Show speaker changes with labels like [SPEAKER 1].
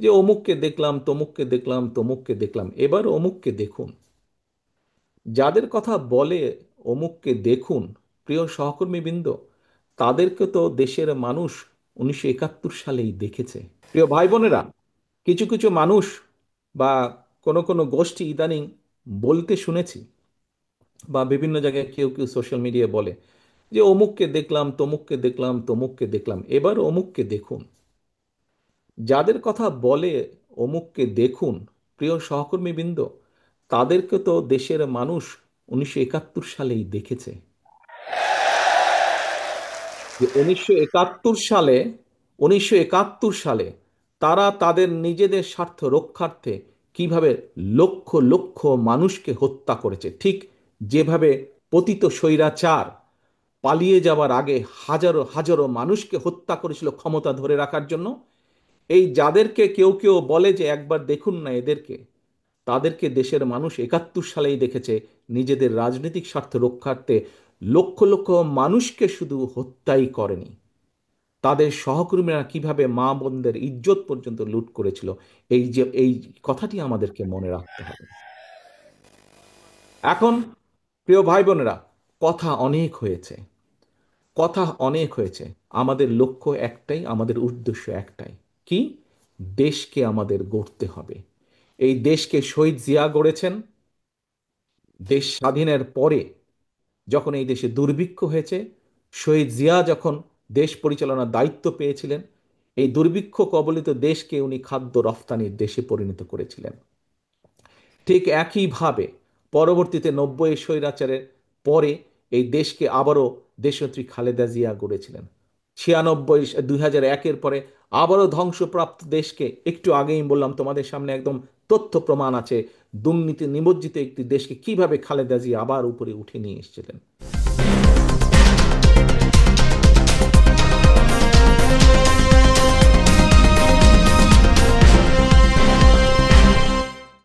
[SPEAKER 1] যে অমুককে দেখলাম, তমুককে দেখলাম, তমুককে দেখলাম, এবার অমুককে দেখুন। যাদের কথা বলে অমুককে দেখুন, প্রিয় সহকর্মীবৃন্দ, তাদেরকে তো দেশের মানুষ 1971 সালেই দেখেছে। প্রিয় ভাই বোনেরা, কিছু কিছু মানুষ বা কোনো কোনো গোষ্ঠী ইদানিং বলতে শুনেছি, বা বিভিন্ন জায়গায় কেউ কেউ সোশ্যাল মিডিয়ায় বলে যে অমুককে দেখলাম, তমুককে দেখলাম, তমুককে দেখলাম, এবার অমুককে দেখুন। যাদের কথা বলে অমুককে দেখুন, প্রিয় সহকর্মীবৃন্দ, তাদেরকে তো দেশের মানুষ 1971 সালেই দেখেছে। যে 1971 সালে তারা তাদের নিজেদের স্বার্থ রক্ষার্থে কিভাবে লক্ষ লক্ষ মানুষকে হত্যা করেছে, ঠিক যেভাবে পতিত স্বৈরাচার পালিয়ে যাওয়ার আগে হাজারো হাজারো মানুষকে হত্যা করেছিল ক্ষমতা ধরে রাখার জন্য। এই যাদেরকে কেউ কেউ বলে যে একবার দেখুন না এদেরকে, তাদেরকে দেশের মানুষ 71 সালেই দেখেছে নিজেদের রাজনৈতিক স্বার্থ রক্ষার্থে লক্ষ লক্ষ মানুষকে শুধু হত্যাই করেনি, তাদের সহকর্মীরা কিভাবে মা বোনদের ইজ্জত পর্যন্ত লুট করেছিল। এই কথাটি আমাদেরকে মনে রাখতে হবে। এখন প্রিয় ভাই বোনেরা, কথা অনেক হয়েছে, কথা অনেক হয়েছে। আমাদের লক্ষ্য একটাই, আমাদের উদ্দেশ্য একটাই। কি? দেশকে আমাদের গড়তে হবে। এই দেশকে শহীদ জিয়া গড়েছেন। দেশ স্বাধীনের পরে যখন এই দেশে দুর্ভিক্ষ হয়েছে, শহীদ জিয়া যখন দেশ পরিচালনার দায়িত্ব পেয়েছিলেন, এই দুর্ভিক্ষ কবলিত দেশকে উনি খাদ্য রফতানির দেশে পরিণত করেছিলেন। ঠিক একইভাবে পরবর্তীতে 90 স্বৈরাচারের পরে এই দেশকে আবারও দেশনেত্রী খালেদা জিয়া গড়েছিলেন। 2001-এর পরে আবারও ধ্বংসপ্রাপ্ত দেশকে, একটু আগেই বললাম তোমাদের সামনে একদম তথ্য প্রমাণ আছে, দুর্নীতি নিমজ্জিত একটি দেশকে কিভাবে খালেদা জিয়া আবার উপরে উঠে নিয়ে এসেছিলেন।